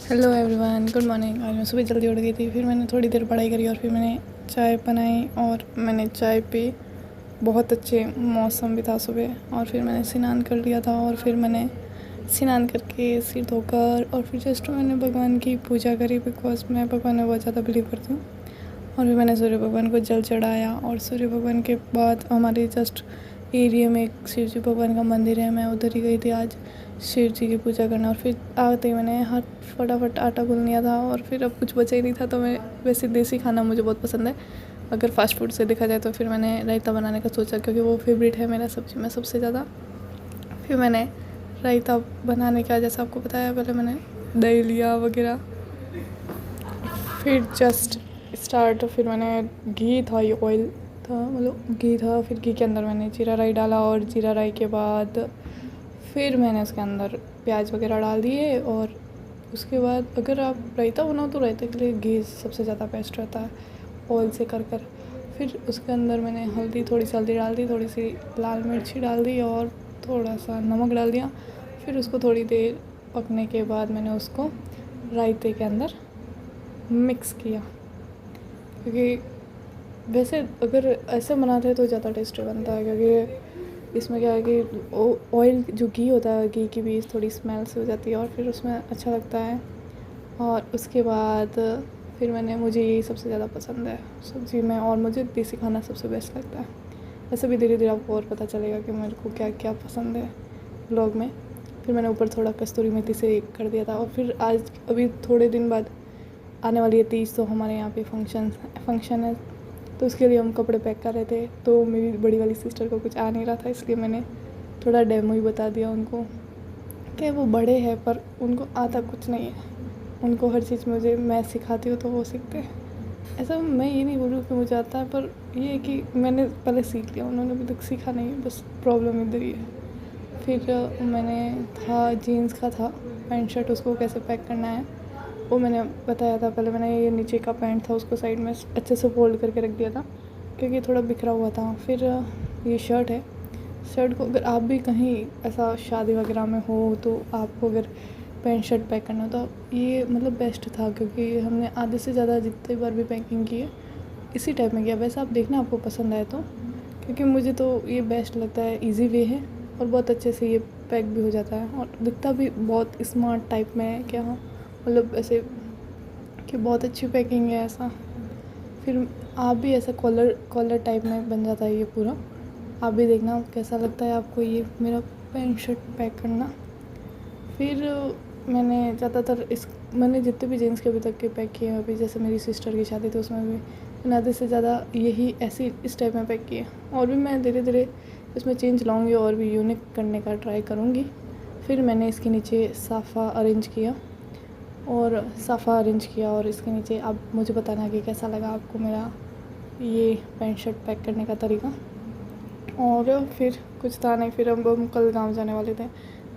Hello everyone, good morning. आज मैं सुबह जल्दी उठ गई थी। फिर मैंने थोड़ी देर पढ़ाई करी और फिर मैंने चाय बनाई और मैंने चाय पी। बहुत अच्छे मौसम भी था सुबह। और फिर मैंने स्नान कर लिया था और फिर मैंने स्नान करके सिर धोकर और फिर जस्ट मैंने भगवान की पूजा करी, बिकॉज मैं भगवान में बहुत ज़्यादा बिलीव करती हूँ। और फिर मैंने सूर्य भगवान को जल चढ़ाया और सूर्य भगवान के बाद हमारे जस्ट एरिया में एक शिव जी भगवान का मंदिर है, मैं उधर ही गई थी आज शिव जी की पूजा करना। और फिर आते ही मैंने हाथ फटाफट आटा गूंद लिया था और फिर अब कुछ बचा ही नहीं था। तो मैं वैसे देसी खाना मुझे बहुत पसंद है, अगर फास्ट फूड से देखा जाए तो फिर मैंने रायता बनाने का सोचा, क्योंकि वो फेवरेट है मेरा सब्जी में सबसे ज़्यादा। फिर मैंने रायता बनाने का, जैसा आपको बताया, पहले मैंने दही लिया वगैरह, फिर जस्ट स्टार्ट। फिर मैंने घी था, ये ऑयल था, मतलब घी था। फिर घी के अंदर मैंने जीरा राई डाला और जीरा राई के बाद फिर मैंने उसके अंदर प्याज वगैरह डाल दिए। और उसके बाद अगर आप रायता बनाओ तो रायते के लिए घी सबसे ज़्यादा बेस्ट रहता है, ऑयल से कर फिर उसके अंदर मैंने हल्दी, थोड़ी सी हल्दी डाल दी, थोड़ी सी लाल मिर्ची डाल दी और थोड़ा सा नमक डाल दिया। फिर उसको थोड़ी देर पकने के बाद मैंने उसको रायते के अंदर मिक्स किया, क्योंकि वैसे अगर ऐसे बनाते हैं तो ज़्यादा टेस्टी बनता है। क्योंकि इसमें क्या है कि ऑयल जो घी होता है, घी की भी थोड़ी स्मेल से हो जाती है और फिर उसमें अच्छा लगता है। और उसके बाद फिर मुझे यही सबसे ज़्यादा पसंद है सब्ज़ी में, और मुझे देसी खाना सबसे बेस्ट लगता है। ऐसे भी धीरे धीरे आपको और पता चलेगा कि मेरे को क्या क्या पसंद है व्लॉग में। फिर मैंने ऊपर थोड़ा कस्तूरी मेथी से कर दिया था। और फिर आज अभी थोड़े दिन बाद आने वाली है तीज, तो हमारे यहाँ पे फंक्शन है, तो उसके लिए हम कपड़े पैक कर रहे थे। तो मेरी बड़ी वाली सिस्टर को कुछ आ नहीं रहा था, इसलिए मैंने थोड़ा डेमो ही बता दिया उनको कि वो बड़े हैं पर उनको आता कुछ नहीं है। उनको हर चीज़ मैं सिखाती हूँ तो वो सीखते हैं। ऐसा मैं ये नहीं बोल रही हूँ कि मुझे आता है, पर ये है कि मैंने पहले सीख लिया, उन्होंने अभी तक सीखा नहीं है, बस प्रॉब्लम इधर ही है। फिर मैंने था जीन्स का था पैंट शर्ट, उसको कैसे पैक करना है वो मैंने बताया था। पहले मैंने ये नीचे का पैंट था उसको साइड में अच्छे से फोल्ड करके रख दिया था, क्योंकि थोड़ा बिखरा हुआ था। फिर ये शर्ट है, शर्ट को अगर आप भी कहीं ऐसा शादी वगैरह में हो तो आपको अगर पैंट शर्ट पैक करना हो तो ये मतलब बेस्ट था, क्योंकि हमने आधे से ज़्यादा जितने बार भी पैकिंग की है इसी टाइप में किया। वैसे आप देखना आपको पसंद आए तो, क्योंकि मुझे तो ये बेस्ट लगता है, इजी वे है और बहुत अच्छे से ये पैक भी हो जाता है और दिखता भी बहुत स्मार्ट टाइप में है। क्या मतलब ऐसे कि बहुत अच्छी पैकिंग है ऐसा। फिर आप भी ऐसा कॉलर टाइप में बन जाता है ये पूरा। आप भी देखना कैसा लगता है आपको ये मेरा पैंट शर्ट पैक करना। फिर मैंने जितने भी जीन्स के अभी तक के पैक किए हैं, अभी जैसे मेरी सिस्टर की शादी थी उसमें भी मैंने आधे से ज़्यादा यही ऐसी इस टाइप में पैक किए। और भी मैं धीरे धीरे इसमें चेंज लाऊंगी और भी यूनिक करने का ट्राई करूँगी। फिर मैंने इसके नीचे साफ़ा अरेंज किया और इसके नीचे आप मुझे बताना कि कैसा लगा आपको मेरा ये पैंट शर्ट पैक करने का तरीका। और फिर कुछ था नहीं, फिर हम कल गांव जाने वाले थे,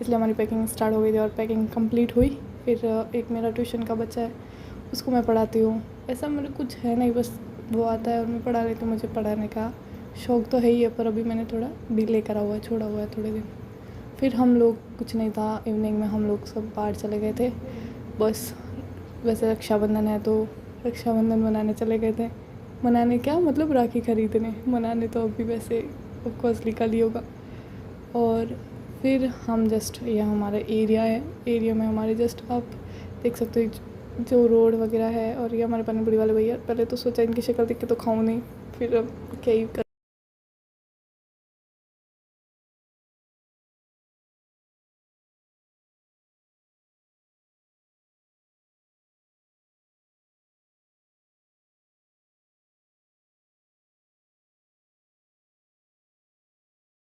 इसलिए हमारी पैकिंग स्टार्ट हो गई थी और पैकिंग कंप्लीट हुई। फिर एक मेरा ट्यूशन का बच्चा है, उसको मैं पढ़ाती हूँ। ऐसा मेरे कुछ है नहीं, बस वो आता है और मैं पढ़ा लेती हूँ। मुझे पढ़ाने का शौक़ तो है ही है, पर अभी मैंने थोड़ा डिले करा हुआ है, छोड़ा हुआ है थोड़े दिन। फिर हम लोग कुछ नहीं था, इवनिंग में हम लोग सब बाहर चले गए थे बस। वैसे रक्षाबंधन है तो रक्षाबंधन मनाने चले गए थे। मनाने क्या मतलब राखी खरीदने, मनाने तो अभी वैसे ऑफकोर्सली कल ही होगा। और फिर हम जस्ट, ये हमारा एरिया है, एरिया में हमारे जस्ट आप देख सकते हो जो रोड वगैरह है। और ये हमारे पानी पूरी वाले भैया, पहले तो सोचा इनकी शक्ल देख के तो खाऊं नहीं, फिर अब क्या ही कर